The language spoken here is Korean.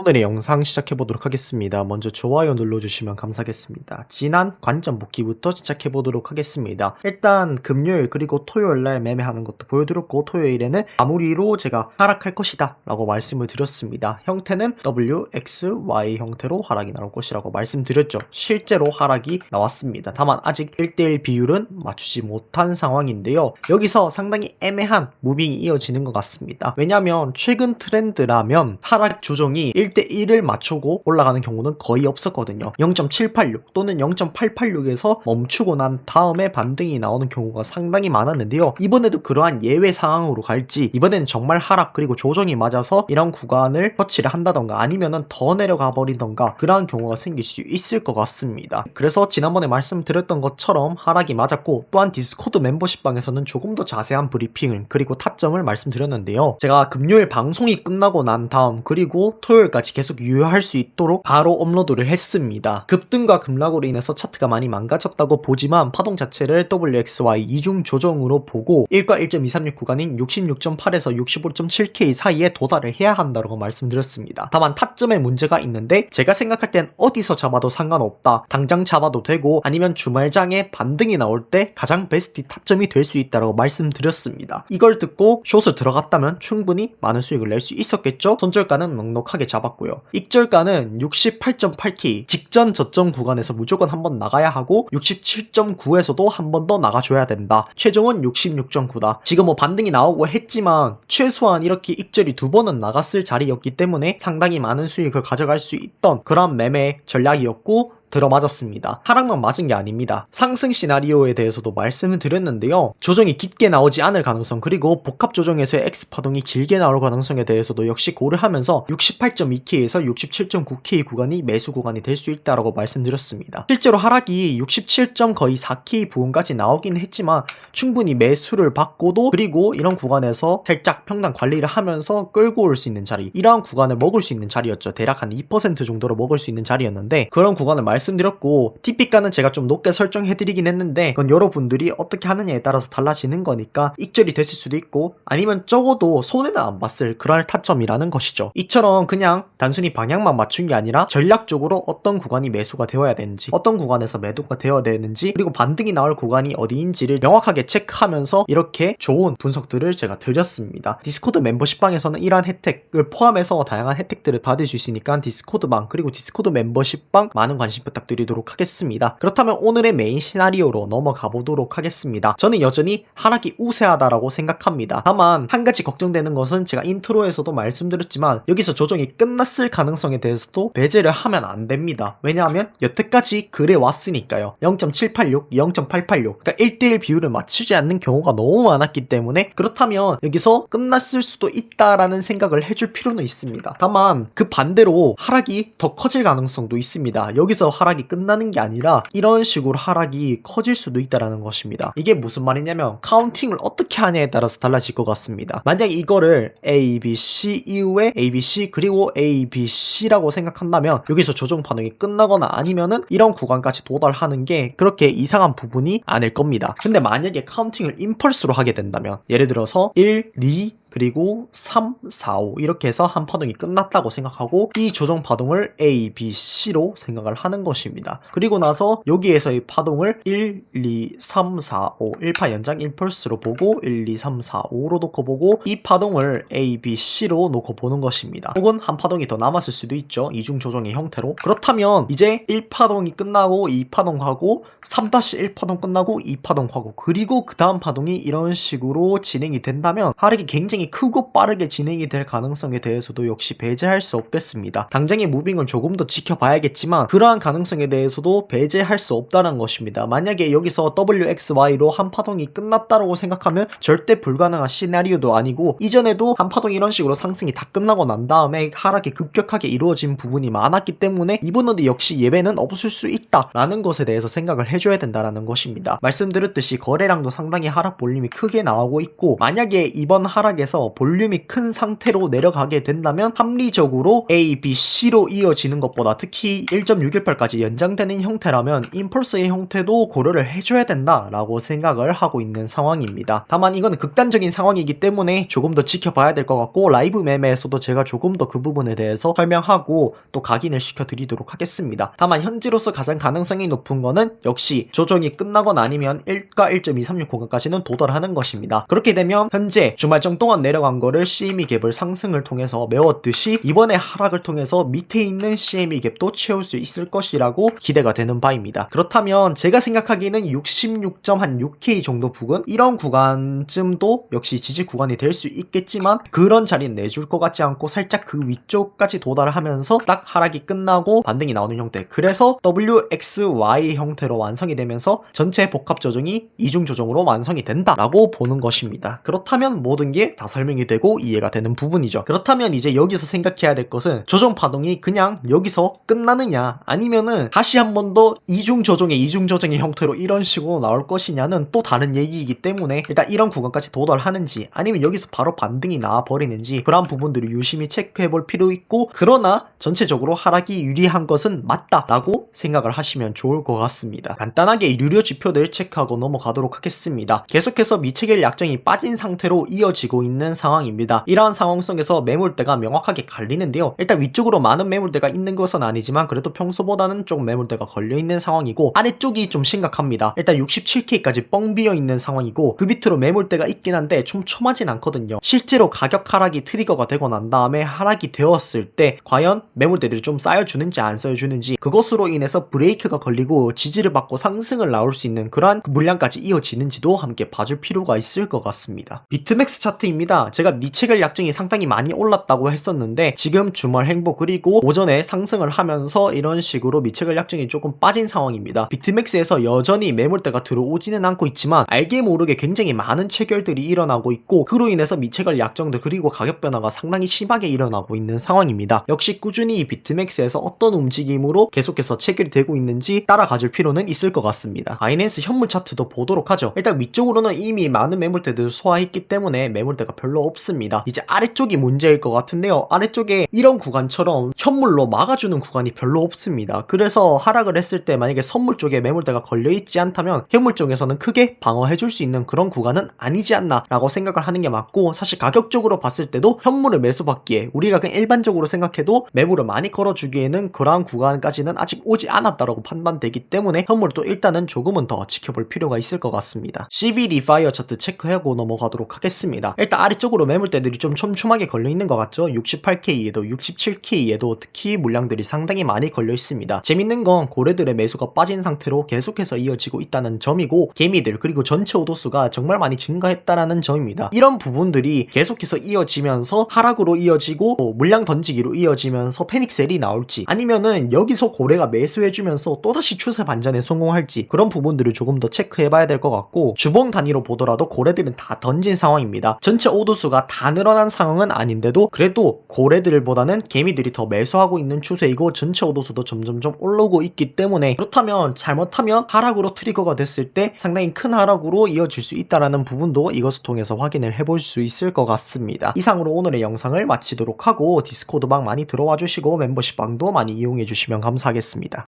오늘의 영상 시작해보도록 하겠습니다. 먼저 좋아요 눌러주시면 감사하겠습니다. 지난 관점 복귀부터 시작해보도록 하겠습니다. 일단 금요일 그리고 토요일날 매매하는 것도 보여드렸고, 토요일에는 마무리로 제가 하락할 것이다 라고 말씀을 드렸습니다. 형태는 W, X, Y 형태로 하락이 나올 것이라고 말씀드렸죠. 실제로 하락이 나왔습니다. 다만 아직 1대1 비율은 맞추지 못한 상황인데요. 여기서 상당히 애매한 무빙이 이어지는 것 같습니다. 왜냐하면 최근 트렌드라면 하락 조정이 1대1을 맞추고 올라가는 경우는 거의 없었거든요. 0.786 또는 0.886에서 멈추고 난 다음에 반등이 나오는 경우가 상당히 많았는데요. 이번에도 그러한 예외 상황으로 갈지, 이번에는 정말 하락 그리고 조정이 맞아서 이런 구간을 터치를 한다던가 아니면은 더 내려가 버리던가 그러한 경우가 생길 수 있을 것 같습니다. 그래서 지난번에 말씀드렸던 것처럼 하락이 맞았고, 또한 디스코드 멤버십방에서는 조금 더 자세한 브리핑을 그리고 타점을 말씀드렸는데요. 제가 금요일 방송이 끝나고 난 다음 그리고 토요일까지 계속 유효할 수 있도록 바로 업로드를 했습니다. 급등과 급락으로 인해서 차트가 많이 망가졌다고 보지만 파동 자체를 WXY 이중 조정으로 보고 1과 1.236 구간인 66.8에서 65.7K 사이에 도달을 해야 한다고 말씀드렸습니다. 다만 타점에 문제가 있는데, 제가 생각할 땐 어디서 잡아도 상관없다, 당장 잡아도 되고 아니면 주말장에 반등이 나올 때 가장 베스트 타점이 될 수 있다고 말씀드렸습니다. 이걸 듣고 숏을 들어갔다면 충분히 많은 수익을 낼 수 있었겠죠. 손절가는 넉넉하게 잡았고요. 익절가는 68.8K 직전 저점 구간에서 무조건 한번 나가야 하고 67.9에서도 한 번 더 나가줘야 된다. 최종은 66.9다. 지금 뭐 반등이 나오고 했지만 최소한 이렇게 익절이 두 번은 나갔을 자리였기 때문에 상당히 많은 수익을 가져갈 수 있던 그런 매매 전략이었고, 들어맞았습니다. 하락만 맞은 게 아닙니다. 상승 시나리오에 대해서도 말씀을 드렸는데요. 조정이 깊게 나오지 않을 가능성, 그리고 복합 조정에서의 X파동이 길게 나올 가능성에 대해서도 역시 고려하면서 68.2K에서 67.9K 구간이 매수 구간이 될 수 있다고 말씀드렸습니다. 실제로 하락이 67. 거의 4K 부근까지 나오긴 했지만 충분히 매수를 받고도, 그리고 이런 구간에서 살짝 평단 관리를 하면서 끌고 올 수 있는 자리, 이러한 구간을 먹을 수 있는 자리였죠. 대략 한 2% 정도로 먹을 수 있는 자리였는데, 그런 구간을 말씀드렸고, TP가는 제가 좀 높게 설정해드리긴 했는데 그건 여러분들이 어떻게 하느냐에 따라서 달라지는 거니까 익절이 됐을 수도 있고 아니면 적어도 손해는 안 봤을 그런 타점이라는 것이죠. 이처럼 그냥 단순히 방향만 맞춘 게 아니라 전략적으로 어떤 구간이 매수가 되어야 되는지, 어떤 구간에서 매도가 되어야 되는지, 그리고 반등이 나올 구간이 어디인지를 명확하게 체크하면서 이렇게 좋은 분석들을 제가 드렸습니다. 디스코드 멤버십방에서는 이러한 혜택을 포함해서 다양한 혜택들을 받을 수 있으니까 디스코드방 그리고 디스코드 멤버십방 많은 관심 부탁드리도록 하겠습니다. 그렇다면 오늘의 메인 시나리오로 넘어가 보도록 하겠습니다. 저는 여전히 하락이 우세하다라고 생각합니다. 다만 한 가지 걱정되는 것은 제가 인트로에서도 말씀드렸지만 여기서 조정이 끝났을 가능성에 대해서도 배제를 하면 안 됩니다. 왜냐하면 여태까지 그래 왔으니까요. 0.786, 0.886 그러니까 1대1 비율을 맞추지 않는 경우가 너무 많았기 때문에, 그렇다면 여기서 끝났을 수도 있다라는 생각을 해줄 필요는 있습니다. 다만 그 반대로 하락이 더 커질 가능성도 있습니다. 여기서 하락이 끝나는 게 아니라 이런 식으로 하락이 커질 수도 있다라는 것입니다. 이게 무슨 말이냐면 카운팅을 어떻게 하냐에 따라서 달라질 것 같습니다. 만약 이거를 A, B, C 이후에 A, B, C 그리고 A, B, C라고 생각한다면 여기서 조정 반응이 끝나거나 아니면은 이런 구간까지 도달하는 게 그렇게 이상한 부분이 아닐 겁니다. 근데 만약에 카운팅을 임펄스로 하게 된다면, 예를 들어서 1, 2 그리고 3, 4, 5 이렇게 해서 한 파동이 끝났다고 생각하고 이 조정 파동을 A, B, C로 생각을 하는 것입니다. 그리고 나서 여기에서의 파동을 1, 2, 3, 4, 5 1파 연장 1펄스로 보고 1, 2, 3, 4, 5로 놓고 보고 이 파동을 A, B, C로 놓고 보는 것입니다. 혹은 한 파동이 더 남았을 수도 있죠. 이중 조정의 형태로. 그렇다면 이제 1파동이 끝나고 2파동하고 3-1파동 끝나고 2파동하고 그리고 그 다음 파동이 이런 식으로 진행이 된다면 하락이 굉장히 크고 빠르게 진행이 될 가능성에 대해서도 역시 배제할 수 없겠습니다. 당장의 무빙을 조금 더 지켜봐야겠지만 그러한 가능성에 대해서도 배제할 수 없다는 것입니다. 만약에 여기서 WXY로 한 파동이 끝났다고 생각하면 절대 불가능한 시나리오도 아니고, 이전에도 한 파동이 이런 식으로 상승이 다 끝나고 난 다음에 하락이 급격하게 이루어진 부분이 많았기 때문에 이번에도 역시 예외는 없을 수 있다라는 것에 대해서 생각을 해줘야 된다는 것입니다. 말씀드렸듯이 거래량도 상당히 하락 볼륨이 크게 나오고 있고, 만약에 이번 하락에서 상태에서 볼륨이 큰 상태로 내려가게 된다면 합리적으로 A, B, C로 이어지는 것보다 특히 1.618까지 연장되는 형태라면 임펄스의 형태도 고려를 해줘야 된다라고 생각을 하고 있는 상황입니다. 다만 이건 극단적인 상황이기 때문에 조금 더 지켜봐야 될 것 같고 라이브 매매에서도 제가 조금 더 그 부분에 대해서 설명하고 또 각인을 시켜드리도록 하겠습니다. 다만 현재로서 가장 가능성이 높은 거는 역시 조정이 끝나거나 아니면 1가 1.236 구간까지는 도달하는 것입니다. 그렇게 되면 현재 주말정 동안 내려간 거를 CME 갭을 상승을 통해서 메웠듯이 이번에 하락을 통해서 밑에 있는 CME 갭도 채울 수 있을 것이라고 기대가 되는 바입니다. 그렇다면 제가 생각하기에는 66.6K 정도 부근 이런 구간쯤도 역시 지지 구간이 될 수 있겠지만 그런 자리는 내줄 것 같지 않고 살짝 그 위쪽까지 도달하면서 딱 하락이 끝나고 반등이 나오는 형태, 그래서 WXY 형태로 완성이 되면서 전체 복합 조정이 이중 조정으로 완성이 된다라고 보는 것입니다. 그렇다면 모든 게 다 설명이 되고 이해가 되는 부분이죠. 그렇다면 이제 여기서 생각해야 될 것은 조정 파동이 그냥 여기서 끝나느냐 아니면은 다시 한 번 더 이중 조정의 형태로 이런 식으로 나올 것이냐는 또 다른 얘기이기 때문에 일단 이런 구간까지 도달하는지 아니면 여기서 바로 반등이 나와 버리는지 그러한 부분들을 유심히 체크해 볼 필요 있고, 그러나 전체적으로 하락이 유리한 것은 맞다라고 생각을 하시면 좋을 것 같습니다. 간단하게 유료 지표들 체크하고 넘어가도록 하겠습니다. 계속해서 미체결 약정이 빠진 상태로 이어지고 있는 상황입니다. 이러한 상황 속에서 매물대가 명확하게 갈리는데요. 일단 위쪽으로 많은 매물대가 있는 것은 아니지만 그래도 평소보다는 좀 매물대가 걸려있는 상황이고 아래쪽이 좀 심각합니다. 일단 67K까지 뻥 비어있는 상황이고 그 밑으로 매물대가 있긴 한데 촘촘하진 않거든요. 실제로 가격 하락이 트리거가 되고 난 다음에 하락이 되었을 때 과연 매물대들이 좀 쌓여주는지 안 쌓여주는지, 그것으로 인해서 브레이크가 걸리고 지지를 받고 상승을 나올 수 있는 그러한 물량까지 이어지는지도 함께 봐줄 필요가 있을 것 같습니다. 비트맥스 차트입니다. 제가 미체결 약정이 상당히 많이 올랐다고 했었는데 지금 주말 행보 그리고 오전에 상승을 하면서 이런 식으로 미체결 약정이 조금 빠진 상황입니다. 비트맥스에서 여전히 매물대가 들어오지는 않고 있지만 알게 모르게 굉장히 많은 체결들이 일어나고 있고 그로 인해서 미체결 약정들 그리고 가격 변화가 상당히 심하게 일어나고 있는 상황입니다. 역시 꾸준히 이 비트맥스에서 어떤 움직임으로 계속해서 체결이 되고 있는지 따라가줄 필요는 있을 것 같습니다. 바이낸스 현물 차트도 보도록 하죠. 일단 위쪽으로는 이미 많은 매물대들을 소화했기 때문에 매물대가 별로 없습니다. 이제 아래쪽이 문제일 것 같은데요. 아래쪽에 이런 구간처럼 현물로 막아주는 구간이 별로 없습니다. 그래서 하락을 했을 때 만약에 선물 쪽에 매물대가 걸려있지 않다면 현물 쪽에서는 크게 방어해줄 수 있는 그런 구간은 아니지 않나 라고 생각을 하는 게 맞고, 사실 가격적으로 봤을 때도 현물을 매수받기에 우리가 그냥 일반적으로 생각해도 매물을 많이 걸어주기에는 그러한 구간까지는 아직 오지 않았다라고 판단되기 때문에 현물을 또 일단은 조금은 더 지켜볼 필요가 있을 것 같습니다. CVD 파이어 차트 체크하고 넘어가도록 하겠습니다. 일단 아래쪽으로 매물대들이 좀 촘촘하게 걸려있는 것 같죠. 68K에도 67K에도 특히 물량들이 상당히 많이 걸려 있습니다. 재밌는 건 고래들의 매수가 빠진 상태로 계속해서 이어지고 있다는 점이고 개미들 그리고 전체 오도수가 정말 많이 증가했다라는 점입니다. 이런 부분들이 계속해서 이어지면서 하락으로 이어지고 물량 던지기로 이어지면서 패닉셀이 나올지 아니면은 여기서 고래가 매수해주면서 또다시 추세 반전에 성공할지 그런 부분들을 조금 더 체크해봐야 될 것 같고, 주봉 단위로 보더라도 고래들은 다 던진 상황입니다. 전체 오도수가 다 늘어난 상황은 아닌데도 그래도 고래들보다는 개미들이 더 매수하고 있는 추세이고 전체 오도수도 점점점 올라오고 있기 때문에, 그렇다면 잘못하면 하락으로 트리거가 됐을 때 상당히 큰 하락으로 이어질 수 있다는 부분도 이것을 통해서 확인을 해볼 수 있을 것 같습니다. 이상으로 오늘의 영상을 마치도록 하고 디스코드 방 많이 들어와 주시고 멤버십 방도 많이 이용해 주시면 감사하겠습니다.